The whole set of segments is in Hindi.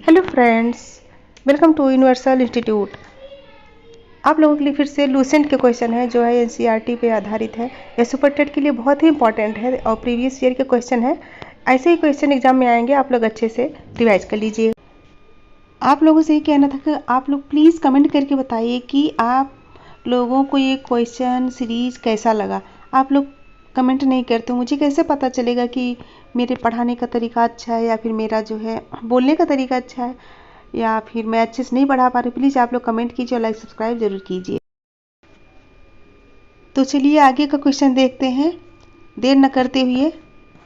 Hello friends, welcome to universal institute. आप लोगों के लिए फिर से लूसेंट के क्वेश्चन है जो है एनसीईआरटी पे आधारित है। यह सुपर टेट के लिए बहुत ही इंपॉर्टेंट है और प्रीवियस ईयर के क्वेश्चन है। ऐसे ही क्वेश्चन एग्जाम में आएंगे, आप लोग अच्छे से रिवाइज कर लीजिए। आप लोगों से ये कहना था कि आप लोग प्लीज़ कमेंट करके बताइए कि आप लोगों को ये क्वेश्चन सीरीज कैसा लगा। आप लोग कमेंट नहीं करते, मुझे कैसे पता चलेगा कि मेरे पढ़ाने का तरीका अच्छा है या फिर मेरा जो है बोलने का तरीका अच्छा है या फिर मैं अच्छे से नहीं पढ़ा पा रही। प्लीज़ आप लोग कमेंट कीजिए और लाइक सब्सक्राइब जरूर कीजिए। तो चलिए आगे का क्वेश्चन देखते हैं, देर न करते हुए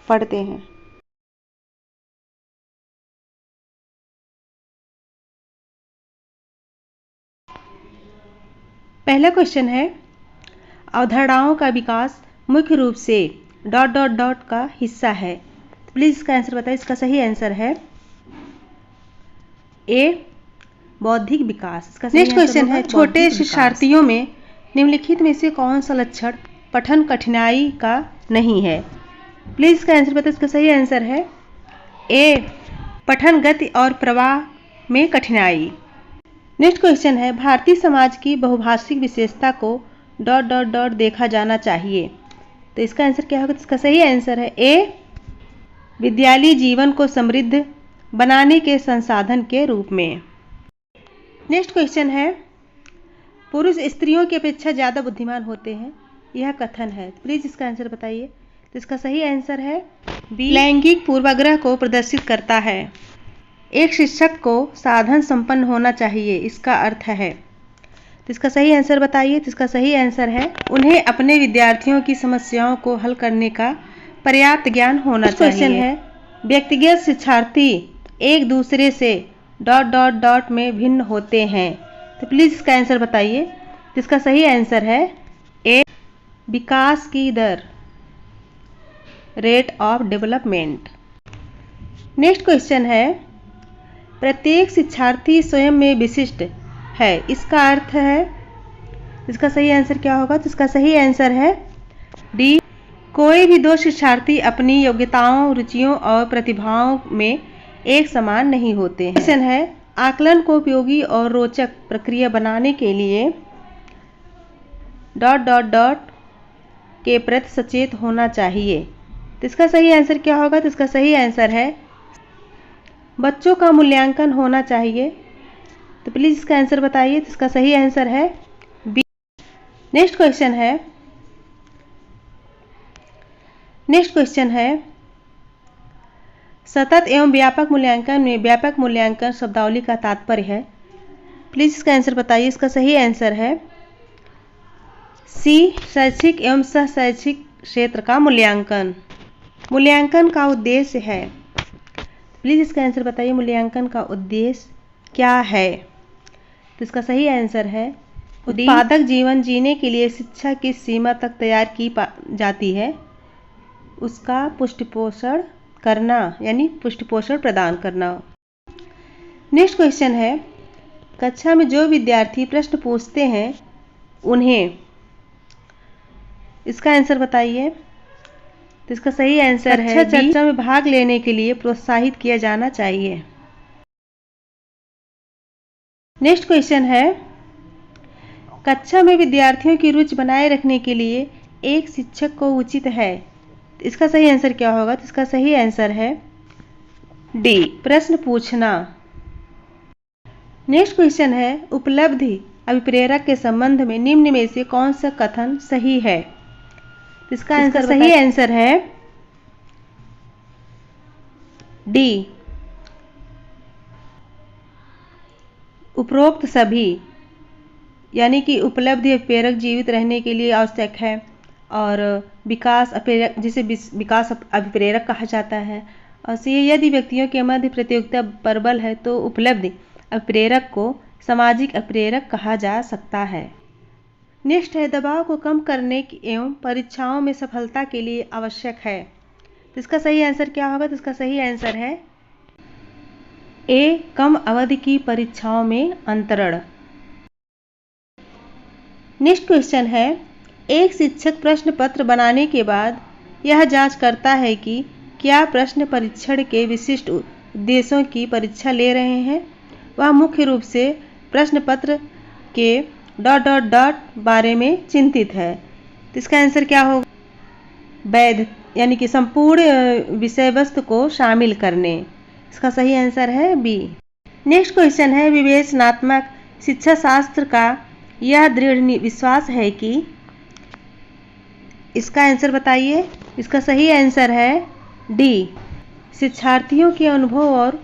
पढ़ते हैं। पहला क्वेश्चन है, अवधारणाओं का विकास मुख्य रूप से डॉट डॉट डॉट का हिस्सा है। प्लीज़ इसका आंसर बताइए। इसका सही आंसर है ए, बौद्धिक विकास। इसका नेक्स्ट क्वेश्चन है, छोटे शिक्षार्थियों में निम्नलिखित में से कौन सा लक्षण पठन कठिनाई का नहीं है। प्लीज़ इसका आंसर बताइए। इसका सही आंसर है ए, पठन गति और प्रवाह में कठिनाई। नेक्स्ट क्वेश्चन है, भारतीय समाज की बहुभाषिक विशेषता को डॉट डॉट डॉट देखा जाना चाहिए। तो इसका आंसर क्या होगा। इसका सही आंसर है ए, विद्यालयी जीवन को समृद्ध बनाने के संसाधन के रूप में। नेक्स्ट क्वेश्चन है, पुरुष स्त्रियों की अपेक्षा ज़्यादा बुद्धिमान होते हैं, यह कथन है। प्लीज़ इसका आंसर बताइए। तो इसका सही आंसर है बी, लैंगिक पूर्वाग्रह को प्रदर्शित करता है। एक शिक्षक को साधन संपन्न होना चाहिए, इसका अर्थ है। तो इसका सही आंसर बताइए। तो इसका सही आंसर है उन्हें अपने विद्यार्थियों की समस्याओं को हल करने का पर्याप्त ज्ञान होना चाहिए। क्वेश्चन है, व्यक्तिगत शिक्षार्थी एक दूसरे से डॉट डॉट डॉट में भिन्न होते हैं। तो प्लीज़ इसका आंसर बताइए। तो इसका सही आंसर है ए, विकास की दर, rate of development. Next question है, प्रत्येक शिक्षार्थी स्वयं में विशिष्ट है, इसका अर्थ है। इसका सही आंसर क्या होगा। तो इसका सही आंसर है डी, कोई भी दो शिक्षार्थी अपनी योग्यताओं, रुचियों और प्रतिभाओं में एक समान नहीं होते हैं। क्वेश्चन है, आकलन को उपयोगी और रोचक प्रक्रिया बनाने के लिए डॉट डॉट डॉट के प्रति सचेत होना चाहिए। तो इसका सही आंसर क्या होगा। तो इसका सही आंसर है बच्चों का मूल्यांकन होना चाहिए। तो प्लीज़ इसका आंसर बताइए। तो इसका सही आंसर है बी। नेक्स्ट क्वेश्चन है, सतत एवं व्यापक मूल्यांकन में व्यापक मूल्यांकन शब्दावली का तात्पर्य है। प्लीज़ इसका आंसर बताइए। इसका सही आंसर है सी, शैक्षिक एवं सह शैक्षिक क्षेत्र का मूल्यांकन। मूल्यांकन का उद्देश्य है। प्लीज़ इसका आंसर बताइए, मूल्यांकन का उद्देश्य क्या है। तो इसका सही आंसर है उत्पादक जीवन जीने के लिए शिक्षा की सीमा तक तैयार की जाती है, उसका पुष्टिपोषण करना, यानी पुष्टिपोषण प्रदान करना। नेक्स्ट क्वेश्चन है, कक्षा में जो विद्यार्थी प्रश्न पूछते हैं उन्हें, इसका आंसर बताइए। तो इसका सही आंसर है चर्चा में भाग लेने के लिए प्रोत्साहित किया जाना चाहिए। नेक्स्ट क्वेश्चन है, कक्षा में विद्यार्थियों की रुचि बनाए रखने के लिए एक शिक्षक को उचित है। इसका सही आंसर क्या होगा। तो इसका सही आंसर है डी, प्रश्न पूछना। नेक्स्ट क्वेश्चन है, उपलब्धि अभिप्रेरक के संबंध में निम्न में से कौन सा कथन सही है। इसका आंसर सही आंसर है डी, उपरोक्त सभी, यानी कि उपलब्धि अभिप्रेरक जीवित रहने के लिए आवश्यक है और विकास अभिप्रेरक, जिसे विकास अभिप्रेरक कहा जाता है। और यदि व्यक्तियों के मध्य प्रतियोगिता प्रबल है तो उपलब्धि अभिप्रेरक को सामाजिक अभिप्रेरक कहा जा सकता है। नेक्स्ट है, दबाव को कम करने एवं परीक्षाओं में सफलता के लिए आवश्यक है। तो इसका सही आंसर क्या होगा। तो इसका सही आंसर है ए, कम अवधि की परीक्षाओं में अंतरण। नेक्स्ट क्वेश्चन है, एक शिक्षक प्रश्न पत्र बनाने के बाद यह जांच करता है कि क्या प्रश्न परीक्षण के विशिष्ट उद्देश्यों की परीक्षा ले रहे हैं, वह मुख्य रूप से प्रश्न पत्र के ... बारे में चिंतित है। तो इसका आंसर क्या होगा? वैध यानी कि संपूर्ण विषय वस्तु को शामिल करने। इसका सही आंसर है बी। नेक्स्ट क्वेश्चन है, विवेचनात्मक शिक्षा शास्त्र का यह दृढ़ विश्वास है कि... इसका आंसर बताइए। इसका सही आंसर है डी, शिक्षार्थियों के अनुभव और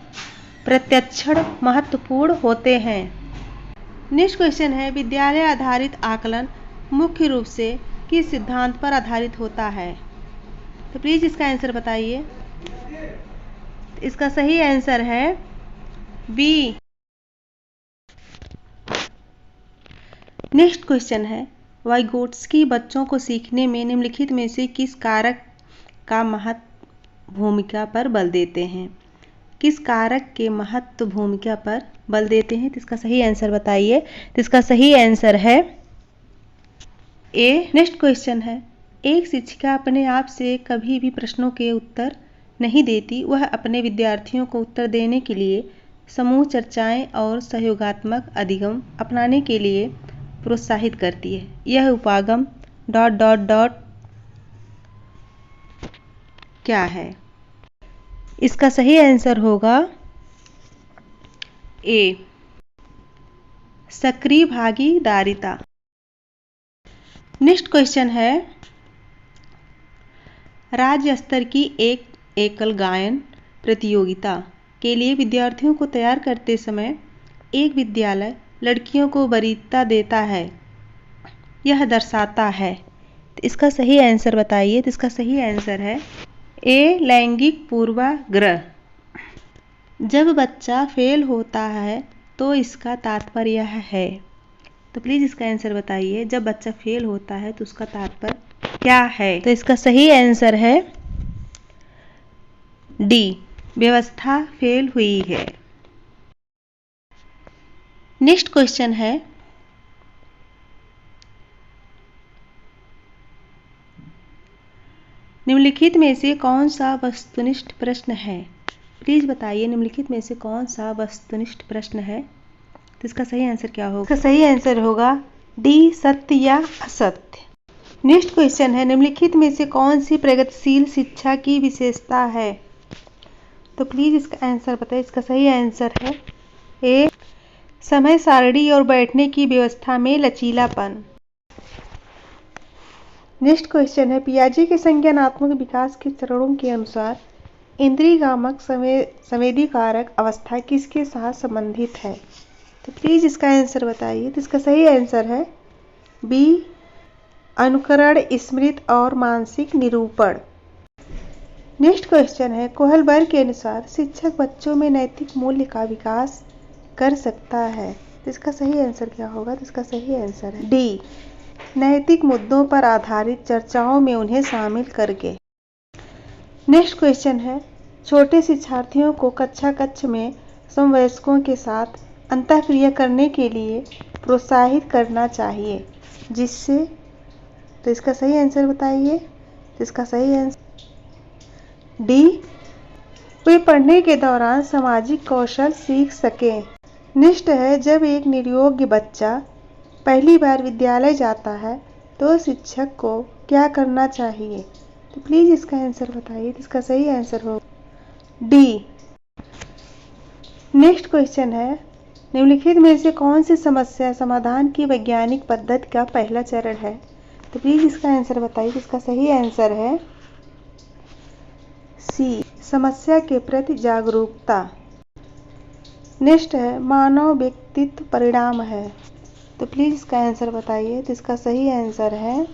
प्रत्याक्षण महत्वपूर्ण होते हैं। नेक्स्ट क्वेश्चन है, विद्यालय आधारित आकलन मुख्य रूप से किस सिद्धांत पर आधारित होता है? तो प्लीज इसका आंसर बताइए। इसका सही आंसर है बी। नेक्स्ट क्वेश्चन है, वाइगोट्स्की बच्चों को सीखने में निम्नलिखित में से किस कारक का महत्व भूमिका पर बल देते हैं? किस कारक के महत्व भूमिका पर बल देते हैं? तो इसका सही आंसर बताइए। तो इसका सही आंसर है ए। नेक्स्ट क्वेश्चन है, एक शिक्षिका अपने आप से कभी भी प्रश्नों के उत्तर नहीं देती, वह अपने विद्यार्थियों को उत्तर देने के लिए समूह चर्चाएं और सहयोगात्मक अधिगम अपनाने के लिए प्रोत्साहित करती है। यह उपागम ... क्या है? इसका सही आंसर होगा ए, सक्रिय भागीदारिता। नेक्स्ट क्वेश्चन है, राज्य स्तर की एक एकल गायन प्रतियोगिता के लिए विद्यार्थियों को तैयार करते समय एक विद्यालय लड़कियों को वरीयता देता है, यह दर्शाता है। तो इसका सही आंसर बताइए। तो इसका सही आंसर है ए, लैंगिक पूर्वाग्रह। जब बच्चा फेल होता है तो इसका तात्पर्य यह है। तो प्लीज इसका आंसर बताइए। जब बच्चा फेल होता है तो उसका तात्पर्य क्या है? तो इसका सही आंसर है डी, व्यवस्था फेल हुई है। नेक्स्ट क्वेश्चन है, निम्नलिखित में से कौन सा वस्तुनिष्ठ प्रश्न है? प्लीज बताइए, निम्नलिखित में से कौन सा वस्तुनिष्ठ प्रश्न है? तो इसका सही आंसर क्या होगा? इसका सही आंसर होगा डी, सत्य या असत्य। नेक्स्ट क्वेश्चन है, निम्नलिखित में से कौन सी प्रगतिशील शिक्षा की विशेषता है? तो प्लीज इसका आंसर बताइए। इसका सही आंसर है ए, समय सारणी और बैठने की व्यवस्था में लचीलापन। नेक्स्ट क्वेश्चन है, पियाजे के संज्ञानात्मक विकास के चरणों के अनुसार इंद्रियगामक संवेदी कारक अवस्था किसके साथ संबंधित है? तो प्लीज इसका आंसर बताइए। तो इसका सही आंसर है बी, अनुकरण, स्मृति और मानसिक निरूपण। नेक्स्ट क्वेश्चन है, कोहलबर्ग के अनुसार शिक्षक बच्चों में नैतिक मूल्य का विकास कर सकता है। तो इसका सही आंसर क्या होगा? तो इसका सही आंसर है डी, नैतिक मुद्दों पर आधारित चर्चाओं में उन्हें शामिल करके। नेक्स्ट क्वेश्चन है, छोटे शिक्षार्थियों को कक्ष में समवयस्कों के साथ अंतःक्रिया करने के लिए प्रोत्साहित करना चाहिए, जिससे... तो इसका सही आंसर बताइए। तो इसका सही आंसर डी, वे पढ़ने के दौरान सामाजिक कौशल सीख सकें। नेक्स्ट है, जब एक निरयोग्य बच्चा पहली बार विद्यालय जाता है तो शिक्षक को क्या करना चाहिए? तो प्लीज इसका आंसर बताइए। तो इसका सही आंसर हो डी। नेक्स्ट क्वेश्चन है, निम्नलिखित में से कौन सी समस्या समाधान की वैज्ञानिक पद्धति का पहला चरण है? तो प्लीज इसका आंसर बताइए। इसका सही आंसर है सी, समस्या के प्रति जागरूकता। नेक्स्ट है, मानव व्यक्तित्व परिणाम है। तो प्लीज इसका आंसर बताइए। तो इसका सही आंसर है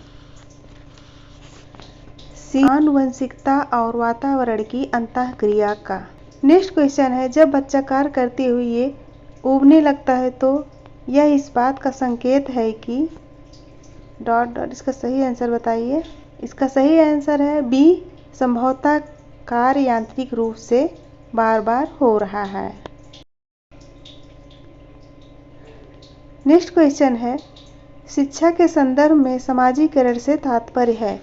सी, आनुवंशिकता और वातावरण की अंतःक्रिया का। नेक्स्ट क्वेश्चन है, जब बच्चा कार्य करते हुए उबने लगता है तो यह इस बात का संकेत है कि ... इसका सही आंसर बताइए। इसका सही आंसर है बी, संभवतः कार्य यांत्रिक रूप से बार बार हो रहा है। नेक्स्ट क्वेश्चन है, शिक्षा के संदर्भ में समाजीकरण से तात्पर्य है।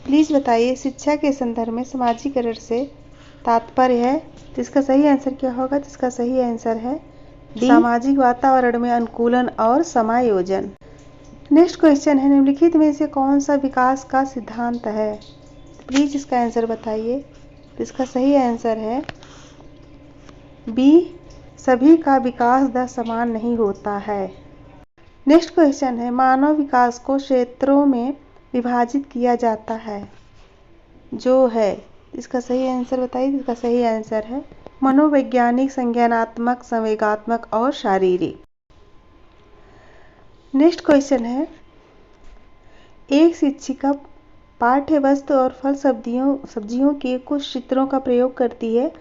प्लीज बताइए, शिक्षा के संदर्भ में समाजीकरण से तात्पर्य है। तो इसका सही आंसर क्या होगा? तो इसका सही आंसर है डी, सामाजिक वातावरण में अनुकूलन और समायोजन। नेक्स्ट क्वेश्चन है, निम्नलिखित में से कौन सा विकास का सिद्धांत है? तो प्लीज इसका आंसर बताइए। तो इसका सही आंसर है बी, सभी का विकास दर समान नहीं होता है। नेक्स्ट क्वेश्चन है, मानव विकास को क्षेत्रों में विभाजित किया जाता है जो है। इसका सही आंसर बताइए। इसका सही आंसर है मनोवैज्ञानिक, संज्ञानात्मक, संवेगात्मक और शारीरिक। नेक्स्ट क्वेश्चन है, एक शिक्षिका पाठ्य वस्तु और फल सब्जियों के कुछ चित्रों का प्रयोग करती है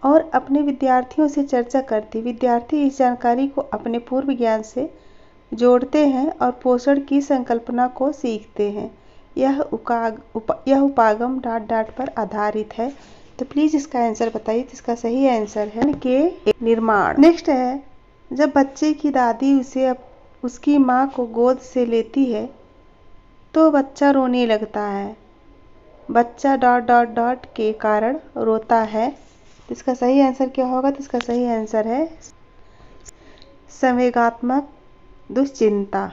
और अपने विद्यार्थियों से चर्चा करती है। विद्यार्थी इस जानकारी को अपने पूर्व ज्ञान से जोड़ते हैं और पोषण की संकल्पना को सीखते हैं। यह उपागम ... पर आधारित है। तो प्लीज इसका आंसर बताइए। तो इसका सही आंसर है के निर्माण। नेक्स्ट है, जब बच्चे की दादी उसे उसकी माँ को गोद से लेती है तो बच्चा रोने लगता है। बच्चा ... के कारण रोता है। तो इसका सही आंसर क्या होगा? तो इसका सही आंसर है संवेगात्मक दुश्चिंता।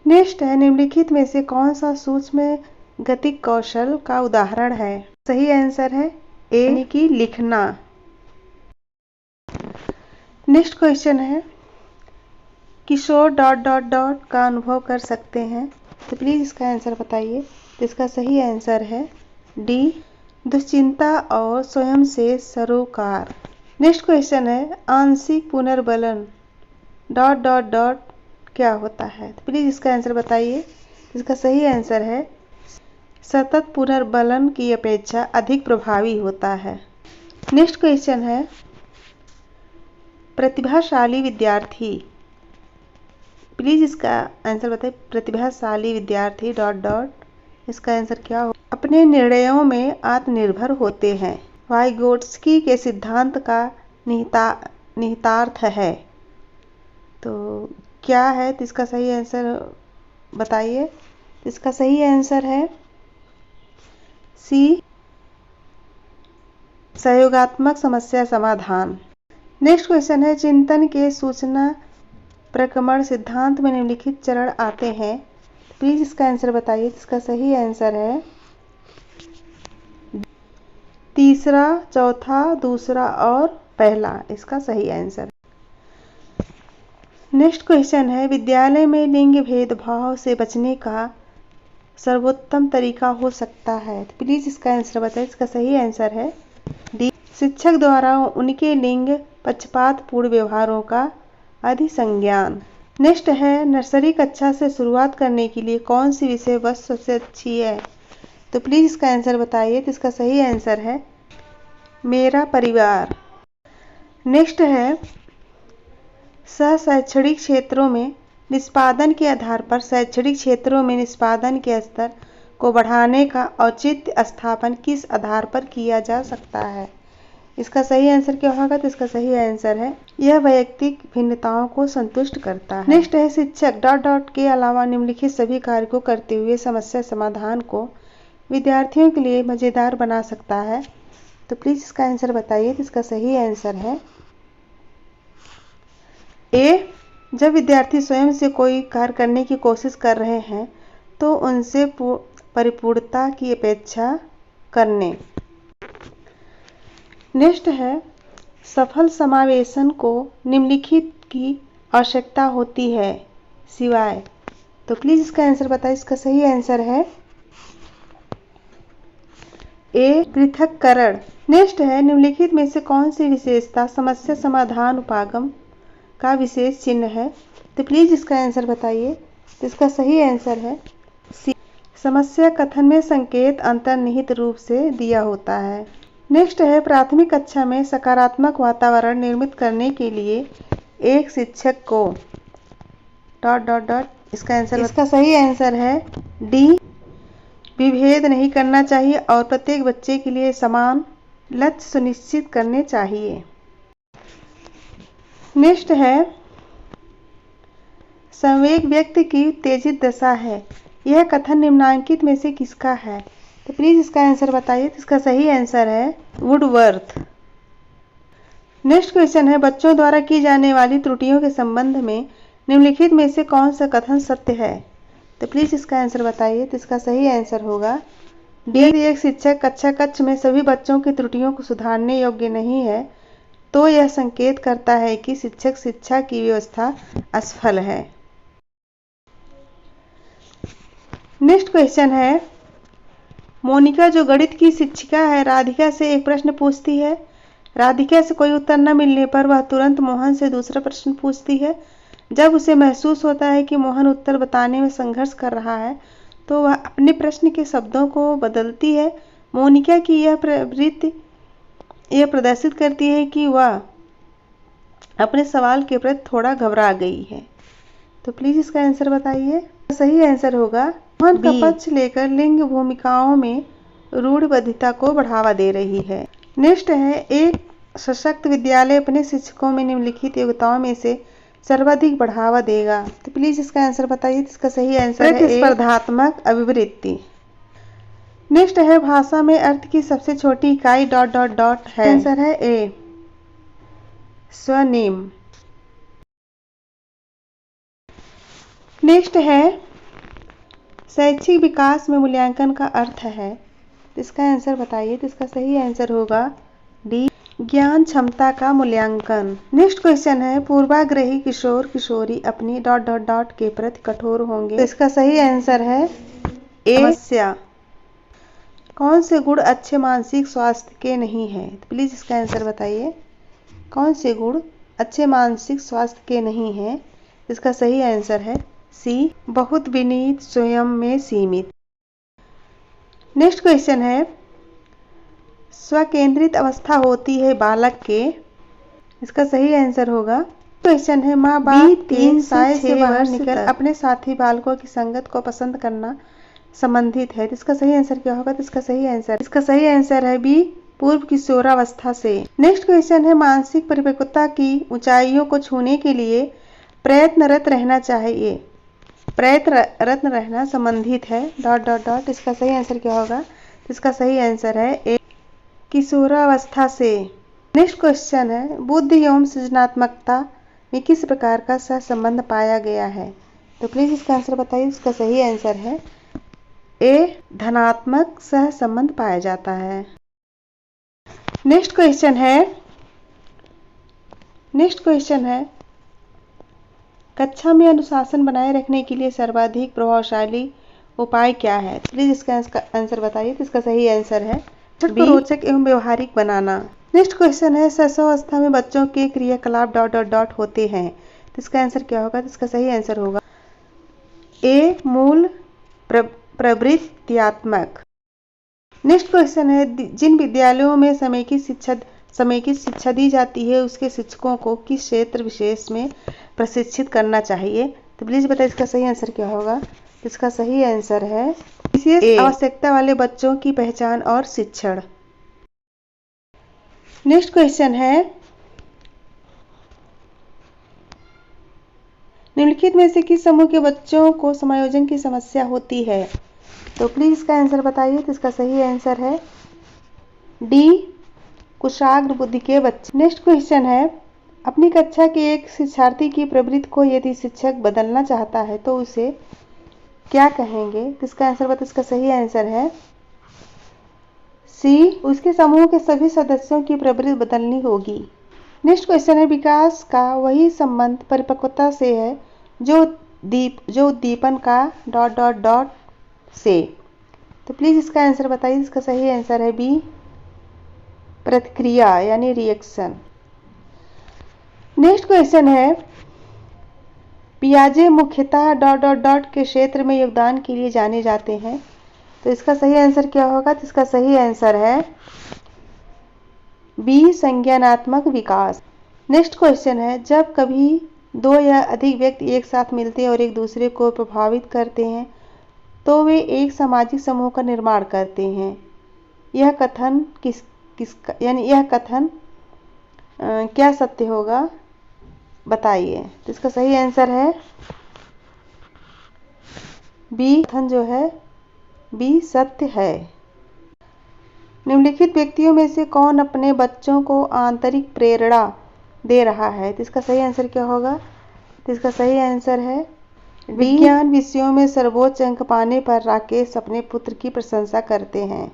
नेक्स्ट है, निम्नलिखित में से कौन सा सूक्ष्म गतिक कौशल का उदाहरण है? सही आंसर है ए, यानी कि लिखना। नेक्स्ट क्वेश्चन है, किशोर ... का अनुभव कर सकते हैं। तो प्लीज इसका आंसर बताइए। तो इसका सही आंसर है डी, दुश्चिंता और स्वयं से सरोकार। नेक्स्ट क्वेश्चन है, आंशिक पुनर्बलन ... क्या होता है? तो प्लीज इसका आंसर बताइए। इसका सही आंसर है सतत पुनर्बलन की अपेक्षा अधिक प्रभावी होता है। नेक्स्ट क्वेश्चन है, प्रतिभाशाली विद्यार्थी। प्लीज इसका आंसर बताइए। प्रतिभाशाली विद्यार्थी ... इसका आंसर क्या हो? अपने निर्णयों में आत्मनिर्भर होते हैं। वाइगोट्स्की के सिद्धांत का निहितार्थ है। तो क्या है? तो इसका सही आंसर बताइए। इसका सही आंसर है सी, सहयोगात्मक समस्या समाधान। नेक्स्ट क्वेश्चन है, चिंतन के सूचना प्रक्रमण सिद्धांत में निम्नलिखित चरण आते हैं। प्लीज इसका आंसर बताइए। इसका सही आंसर है तीसरा, चौथा, दूसरा और पहला। इसका सही आंसर। नेक्स्ट क्वेश्चन है, विद्यालय में लिंग भेदभाव से बचने का सर्वोत्तम तरीका हो सकता है। तो प्लीज इसका आंसर बताइए। इसका सही आंसर है डी, शिक्षक द्वारा उनके लिंग पक्षपातपूर्ण व्यवहारों का अधिसंज्ञान। नेक्स्ट है, नर्सरी कक्षा से शुरुआत करने के लिए कौन सी विषय वस्तु सबसे अच्छी है? तो प्लीज इसका आंसर बताइए। तो इसका सही आंसर है मेरा परिवार। नेक्स्ट है, शैक्षणिक क्षेत्रों में निष्पादन के आधार पर शैक्षणिक क्षेत्रों में निष्पादन के स्तर को बढ़ाने का औचित्य स्थापन किस आधार पर किया जा सकता है? इसका सही आंसर क्या होगा? तो इसका सही आंसर है यह वैयक्तिक भिन्नताओं को संतुष्ट करता है। नेक्स्ट है, शिक्षक ... के अलावा निम्नलिखित सभी कार्य को करते हुए समस्या समाधान को विद्यार्थियों के लिए मजेदार बना सकता है। तो प्लीज इसका आंसर बताइए। तो इसका सही आंसर है ए, जब विद्यार्थी स्वयं से कोई कार्य करने की कोशिश कर रहे हैं तो उनसे परिपूर्णता की अपेक्षा करने। नेक्स्ट है, सफल समावेशन को निम्नलिखित की आवश्यकता होती है सिवाय। तो प्लीज इसका आंसर बताइए। इसका सही आंसर है ए, पृथक्करण। नेक्स्ट है, निम्नलिखित में से कौन सी विशेषता समस्या समाधान उपागम का विशेष चिन्ह है? तो प्लीज इसका आंसर बताइए। तो इसका सही आंसर है सी, समस्या कथन में संकेत अंतर्निहित रूप से दिया होता है। नेक्स्ट है, प्राथमिक कक्षा में सकारात्मक वातावरण निर्मित करने के लिए एक शिक्षक को ... इसका आंसर। इसका सही आंसर है डी, विभेद नहीं करना चाहिए और प्रत्येक बच्चे के लिए समान लक्ष्य सुनिश्चित करने चाहिए। नेक्स्ट है, संवेग व्यक्ति की उत्तेजित दशा है। यह कथन निम्नांकित में से किसका है? तो प्लीज इसका आंसर बताइए। तो इसका सही आंसर है वुडवर्थ। नेक्स्ट क्वेश्चन है, बच्चों द्वारा की जाने वाली त्रुटियों के संबंध में निम्नलिखित में से कौन सा कथन सत्य है? तो प्लीज इसका आंसर बताइए। तो इसका सही आंसर होगा डी। यदि एक शिक्षक कक्षा कक्ष में सभी बच्चों की त्रुटियों को सुधारने योग्य नहीं है तो यह संकेत करता है कि शिक्षक शिक्षा की व्यवस्था असफल है। नेक्स्ट क्वेश्चन है, मोनिका जो गणित की शिक्षिका है राधिका से एक प्रश्न पूछती है। राधिका से कोई उत्तर न मिलने पर वह तुरंत मोहन से दूसरा प्रश्न पूछती है। जब उसे महसूस होता है कि मोहन उत्तर बताने में संघर्ष कर रहा है तो वह अपने प्रश्न के शब्दों को बदलती है। मोनिका की यह प्रवृत्ति यह प्रदर्शित करती है कि वह अपने सवाल के प्रति थोड़ा घबरा गई है। तो प्लीज इसका आंसर बताइए। सही आंसर होगा मोहन का पक्ष लेकर लिंग भूमिकाओं में रूढ़िबद्धता को बढ़ावा दे रही है। नेक्स्ट है, एक सशक्त विद्यालय अपने शिक्षकों में निम्नलिखित योग्यताओं में से सर्वाधिक बढ़ावा देगा। तो प्लीज इसका आंसर बताइए। इसका सही आंसर है स्पर्धात्मक अभिवृत्ति। नेक्स्ट है, भाषा में अर्थ की सबसे छोटी इकाई डॉट डॉट डॉट है। आंसर है ए स्वनेम। नेक्स्ट है, शैक्षिक विकास में मूल्यांकन का अर्थ है। इसका आंसर बताइए। तो इसका सही आंसर होगा डी ज्ञान क्षमता का मूल्यांकन। नेक्स्ट क्वेश्चन है, पूर्वाग्रही किशोर किशोरी अपनी डॉट डॉट डॉट के प्रति कठोर होंगे। तो इसका सही आंसर है ए समस्या। कौन से गुण अच्छे मानसिक स्वास्थ्य के नहीं है? तो प्लीज इसका आंसर बताइए। कौन से गुण अच्छे मानसिक स्वास्थ्य के नहीं है? इसका सही आंसर है सी बहुत विनीत स्वयं में सीमित। नेक्स्ट क्वेश्चन है, स्वकेंद्रित अवस्था होती है बालक के। इसका सही आंसर होगा। क्वेश्चन है, माँ बाप 3 से बाहर निकल अपने साथी बालकों की संगत को पसंद करना संबंधित है। तो इसका सही आंसर क्या होगा? तो इसका सही आंसर है बी पूर्व किशोरावस्था से। नेक्स्ट क्वेश्चन है, मानसिक परिपक्वता की ऊंचाइयों को छूने के लिए प्रयत्नरत रहना चाहिए। प्रयत्नरत रहना संबंधित है डॉट डॉट डॉट। इसका सही आंसर क्या होगा? इसका सही आंसर है ए किशोरावस्था से। नेक्स्ट क्वेश्चन है, बुद्धि एवं सृजनात्मकता में किस प्रकार का सहसंबंध पाया गया है? तो प्लीज इसका आंसर बताइए। इसका सही आंसर है ए धनात्मक सहसंबंध पाया जाता है। नेक्स्ट क्वेश्चन है, कक्षा में अनुशासन बनाए रखने के लिए सर्वाधिक प्रभावशाली उपाय क्या है? प्लीज इसका आंसर बताइए। तो इसका सही आंसर है बी रोचक एवं व्यवहारिक बनाना। नेक्स्ट क्वेश्चन है, शैशवावस्था में बच्चों के क्रियाकलाप डॉट डॉट डॉट होते हैं। तो इसका आंसर क्या होगा? तो इसका सही आंसर होगा ए मूल प्रवृत्त्यात्मक। नेक्स्ट क्वेश्चन है, जिन विद्यालयों में समेकित शिक्षा दी जाती है उसके शिक्षकों को किस क्षेत्र विशेष में प्रशिक्षित करना चाहिए? तो प्लीज बताइए इसका सही आंसर क्या होगा? इसका सही आंसर है विशेष आवश्यकता वाले बच्चों की पहचान और शिक्षण। नेक्स्ट क्वेश्चन है, निम्नलिखित में से किस समूह के बच्चों को समायोजन की समस्या होती है? तो प्लीज इसका आंसर बताइए। तो इसका सही आंसर है डी कुशाग्र बुद्धि के बच्चे। नेक्स्ट क्वेश्चन है, अपनी कक्षा के एक शिक्षार्थी की प्रवृत्ति को यदि शिक्षक बदलना चाहता है तो उसे क्या कहेंगे? तो इसका आंसर बताइए। इसका सही आंसर है सी उसके समूह के सभी सदस्यों की प्रवृत्ति बदलनी होगी। नेक्स्ट क्वेश्चन है, विकास का वही संबंध परिपक्वता से है जो उद्दीपन का डॉट डॉट डॉट से। तो प्लीज इसका आंसर बताइए। इसका सही आंसर है बी प्रतिक्रिया यानी रिएक्शन। नेक्स्ट क्वेश्चन है, पियाजे मुख्यतः डॉट डॉट डॉट के क्षेत्र में योगदान के लिए जाने जाते हैं। तो इसका सही आंसर क्या होगा? तो इसका सही आंसर है बी संज्ञानात्मक विकास। नेक्स्ट क्वेश्चन है, जब कभी दो या अधिक व्यक्ति एक साथ मिलते हैं और एक दूसरे को प्रभावित करते हैं तो वे एक सामाजिक समूह का निर्माण करते हैं। यह कथन क्या सत्य होगा? बताइए। तो इसका सही आंसर है बी कथन जो है बी सत्य है। निम्नलिखित व्यक्तियों में से कौन अपने बच्चों को आंतरिक प्रेरणा दे रहा है? तो इसका सही आंसर क्या होगा? तो इसका सही आंसर है विज्ञान विषयों में सर्वोच्च अंक पाने पर राकेश अपने पुत्र की प्रशंसा करते हैं।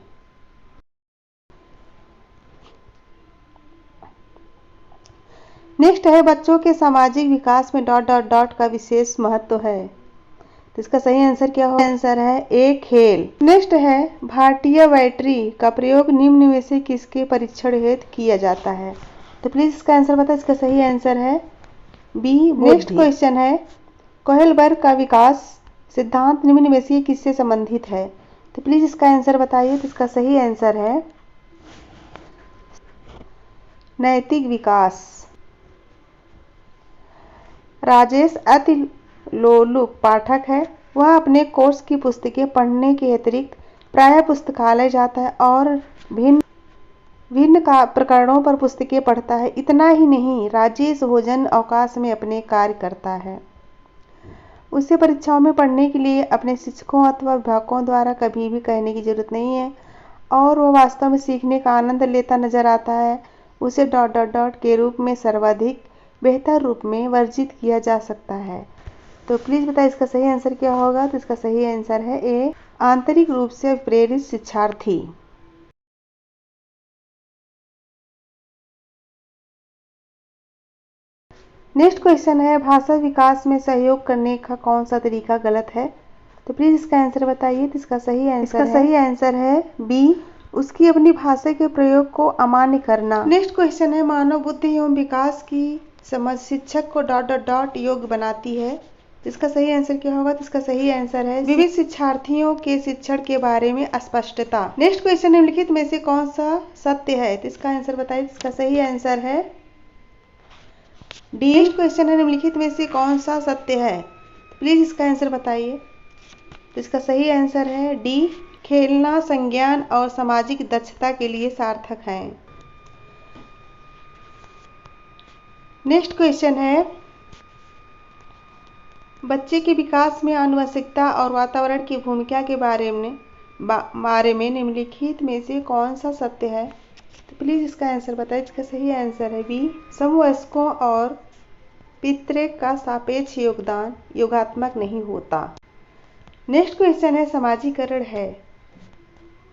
नेक्स्ट है बच्चों के सामाजिक विकास में डॉट डॉट डॉट का विशेष महत्व है। तो इसका सही आंसर क्या होगा? आंसर है ए खेल। नेक्स्ट है भारतीय बैटरी का प्रयोग निम्न में से किसके परीक्षण हेतु किया जाता है? तो प्लीज इसका आंसर बताएं। इसका सही आंसर है बी नेक्स्ट क्वेश्चन है कोहेलबर्ग का विकास सिद्धांत निम्न में से किससे संबंधित है? तो प्लीज इसका आंसर बताइए। तो इसका सही आंसर है नैतिक विकास। राजेश अति लोलुप पाठक है। वह अपने कोर्स की पुस्तकें पढ़ने के अतिरिक्त प्रायः पुस्तकालय जाता है और भिन्न प्रकरणों पर पुस्तकें पढ़ता है। इतना ही नहीं, राजेश भोजन अवकाश में अपने कार्य करता है। उसे परीक्षाओं में पढ़ने के लिए अपने शिक्षकों अथवा अध्यापकों द्वारा कभी भी कहने की जरूरत नहीं है और वह वास्तव में सीखने का आनंद लेता नजर आता है। उसे डॉट डॉट डॉट के रूप में सर्वाधिक बेहतर रूप में वर्जित किया जा सकता है। तो प्लीज बताइए इसका सही आंसर क्या होगा? तो इसका सही आंसर है ए आंतरिक रूप से प्रेरित शिक्षार्थी। नेक्स्ट क्वेश्चन है भाषा विकास में सहयोग करने का कौन सा तरीका गलत है? तो प्लीज इसका आंसर बताइए। तो इसका सही आंसर है बी उसकी अपनी भाषा के प्रयोग को अमान्य करना। नेक्स्ट क्वेश्चन है मानव बुद्धि एवं विकास की समझ शिक्षक को डॉट डॉट डॉट योग्य बनाती है। इसका सही आंसर क्या होगा? तो इसका सही आंसर है विविध शिक्षार्थियों के शिक्षण के बारे में अस्पष्टता। नेक्स्ट क्वेश्चन निम्नलिखित में से कौन सा सत्य है? तो इसका आंसर बताइए। इसका सही आंसर है डी। नेक्स्ट क्वेश्चन है निम्नलिखित में से कौन सा सत्य है? प्लीज इसका आंसर बताइए। तो इसका सही आंसर है डी खेलना संज्ञान और सामाजिक दक्षता के लिए सार्थक है। नेक्स्ट क्वेश्चन है बच्चे के विकास में आनुवंशिकता और वातावरण की भूमिका के बारे में निम्नलिखित में से कौन सा सत्य है? तो प्लीज इसका आंसर बताइए। इसका सही आंसर है बी समवयस्कों और पितृक का सापेक्ष योगदान योगात्मक नहीं होता। नेक्स्ट क्वेश्चन है समाजीकरण है।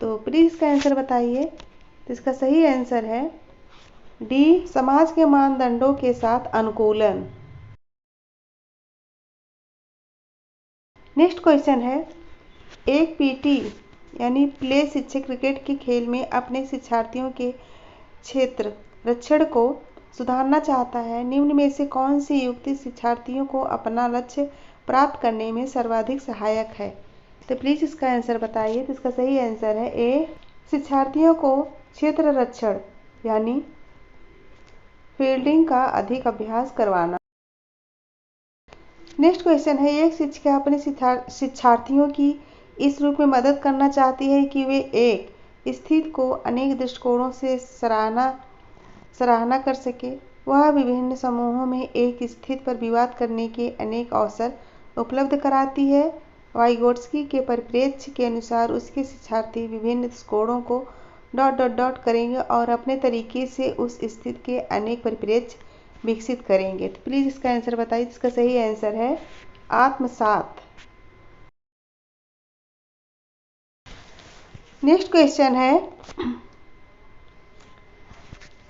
तो प्लीज इसका आंसर बताइए। तो इसका सही आंसर है डी समाज के मानदंडों के साथ अनुकूलन। नेक्स्ट क्वेश्चन है एक पीटी यानी प्ले शिक्षक क्रिकेट के खेल में अपने शिक्षार्थियों के क्षेत्र रक्षण को सुधारना चाहता है। निम्न में से कौन सी युक्ति शिक्षार्थियों को अपना लक्ष्य प्राप्त करने में सर्वाधिक सहायक है? तो प्लीज इसका आंसर बताइए। तो इसका सही आंसर है ए शिक्षार्थियों को क्षेत्र रक्षण यानी फील्डिंग का अधिक अभ्यास करवाना। नेक्स्ट क्वेश्चन है एक शिक्षिका अपने शिक्षार्थियों की इस रूप में मदद करना चाहती है कि वे एक स्थिति को अनेक दृष्टिकोणों से सराहना कर सके। वह विभिन्न समूहों में एक स्थिति पर विवाद करने के अनेक अवसर उपलब्ध कराती है। वाइगोट्स्की के परिप्रेक्ष्य के अनुसार उसके शिक्षार्थी विभिन्न दृष्टिकोणों को डॉट डॉट डॉट करेंगे और अपने तरीके से उस स्थिति के अनेक परिप्रेक्ष्य विकसित करेंगे। तो प्लीज इसका आंसर बताइए। इसका सही आंसर है आत्मसात। नेक्स्ट क्वेश्चन है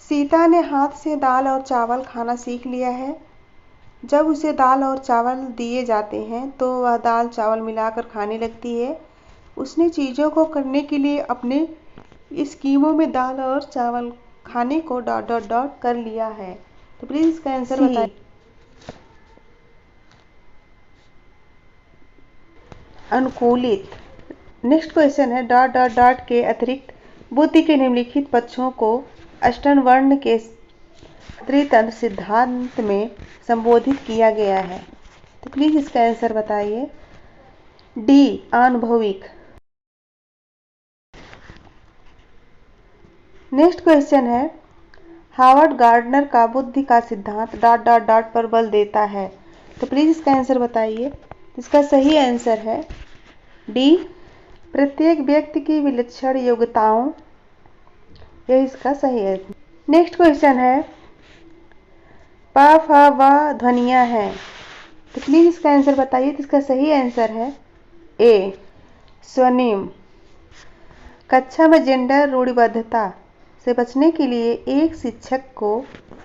सीता ने हाथ से दाल और चावल खाना सीख लिया है। जब उसे दाल और चावल दिए जाते हैं तो वह दाल चावल मिलाकर खाने लगती है। उसने चीज़ों को करने के लिए अपने स्कीमों में दाल और चावल खाने को डॉट डॉट डॉट कर लिया है। तो प्लीज इसका आंसर बताइए। अनुकूलित। नेक्स्ट क्वेश्चन है डॉट डॉट डॉट के अतिरिक्त बुद्धि के निम्नलिखित पक्षों को अष्टवर्ण के त्रितंत्र सिद्धांत में संबोधित किया गया है। तो प्लीज इसका आंसर बताइए। डी आनुभविक। नेक्स्ट क्वेश्चन है हावर्ड गार्डनर का बुद्धि का सिद्धांत डॉट डॉट डॉट पर बल देता है। तो प्लीज इसका आंसर बताइए। इसका सही आंसर है डी प्रत्येक व्यक्ति की विलक्षण योग्यताओं यह इसका सही है। नेक्स्ट क्वेश्चन है, प फ व ध्वनियां हैं, तो प्लीज इसका आंसर बताइए। तो इसका सही आंसर है ए स्वनिम। कक्षा में जेंडर रूढ़िबद्धता से बचने के लिए एक शिक्षक को ...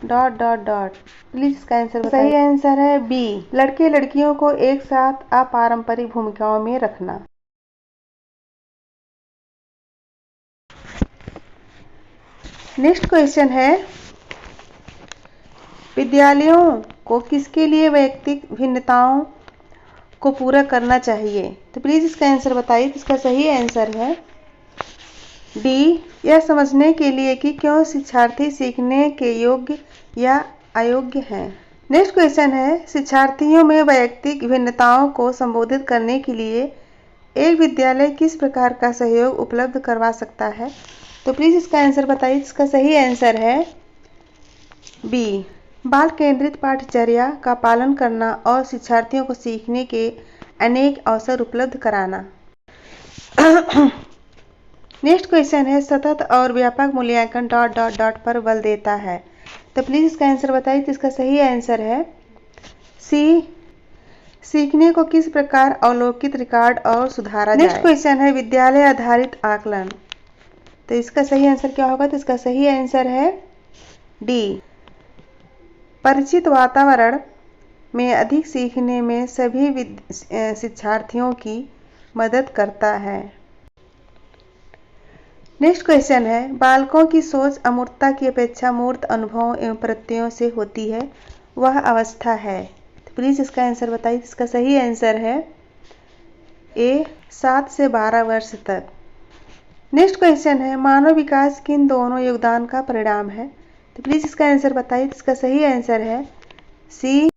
प्लीज इसका आंसर बताइए। सही आंसर है बी लड़के लड़कियों को एक साथ अपारंपरिक भूमिकाओं में रखना। नेक्स्ट क्वेश्चन है, विद्यालयों को किसके लिए वैयक्तिक भिन्नताओं को पूरा करना चाहिए? तो प्लीज इसका आंसर बताइए। इसका सही आंसर है डी यह समझने के लिए कि क्यों शिक्षार्थी सीखने के योग्य या अयोग्य हैं। नेक्स्ट क्वेश्चन है, शिक्षार्थियों में वैयक्तिक भिन्नताओं को संबोधित करने के लिए एक विद्यालय किस प्रकार का सहयोग उपलब्ध करवा सकता है? तो प्लीज इसका आंसर बताइए। इसका सही आंसर है बी बाल केंद्रित पाठचर्या का पालन करना और शिक्षार्थियों को सीखने के अनेक अवसर उपलब्ध कराना। नेक्स्ट क्वेश्चन है, सतत और व्यापक मूल्यांकन ... पर बल देता है। तो प्लीज इसका आंसर बताइए। तो इसका सही आंसर है सी सीखने को किस प्रकार अवलोकित, रिकॉर्ड और सुधारा जाए। नेक्स्ट क्वेश्चन है, विद्यालय आधारित आकलन, तो इसका सही आंसर क्या होगा? तो इसका सही आंसर है डी परिचित वातावरण में अधिक सीखने में सभी शिक्षार्थियों की मदद करता है। नेक्स्ट क्वेश्चन है, बालकों की सोच अमूर्तता की अपेक्षा मूर्त अनुभवों एवं प्रत्ययों से होती है, वह अवस्था है। तो प्लीज इसका आंसर बताइए। इसका सही आंसर है ए 7 से 12 वर्ष तक। नेक्स्ट क्वेश्चन है, मानव विकास किन दोनों योगदान का परिणाम है? तो प्लीज इसका आंसर बताइए। इसका सही आंसर है सी।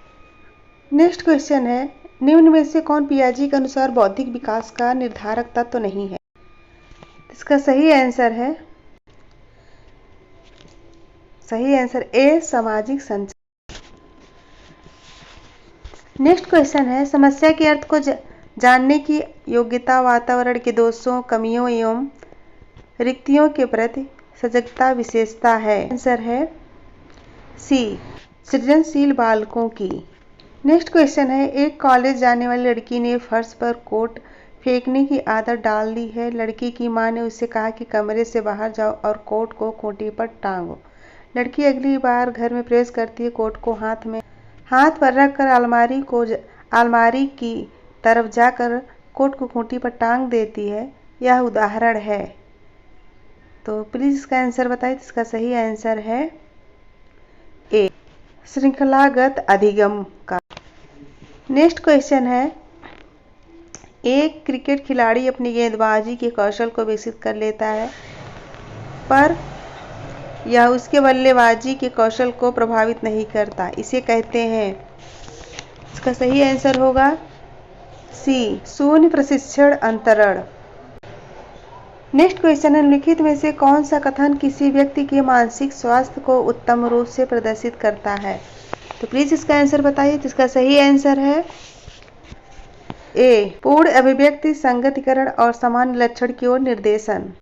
नेक्स्ट क्वेश्चन है, निम्न में से कौन पियाजे के अनुसार बौद्धिक विकास का निर्धारक तत्व नहीं है? इसका सही आंसर है ए सामाजिक संचार। नेक्स्ट क्वेश्चन है, समस्या के अर्थ को जानने की योग्यता वातावरण के दोषों, कमियों एवं रिक्तियों के प्रति सजगता विशेषता है। आंसर है सी सृजनशील बालकों की। नेक्स्ट क्वेश्चन है, एक कॉलेज जाने वाली लड़की ने फर्श पर कोट फेंकने की आदत डाल दी है। लड़की की मां ने उससे कहा कि कमरे से बाहर जाओ और कोट को खूंटी पर टांगो। लड़की अगली बार घर में प्रवेश करती है, कोट को हाथ पर रखकर अलमारी की तरफ जाकर कोट को खूंटी पर टांग देती है। यह उदाहरण है। तो प्लीज इसका आंसर बताइए। इसका सही आंसर है ए श्रृंखलागत अधिगम का। नेक्स्ट क्वेश्चन है, एक क्रिकेट खिलाड़ी अपनी गेंदबाजी के कौशल को विकसित कर लेता है, पर यह उसके बल्लेबाजी के कौशल को प्रभावित नहीं करता, इसे कहते हैं। इसका सही आंसर होगा सी शून्य प्रशिक्षण अंतरण। नेक्स्ट क्वेश्चन है, लिखित में से कौन सा कथन किसी व्यक्ति के मानसिक स्वास्थ्य को उत्तम रूप से प्रदर्शित करता है? तो प्लीज इसका आंसर बताइए। इसका सही आंसर है ए पूर्ण अभिव्यक्ति, संगतिकरण और सामान्य लक्षण की ओर निर्देशन।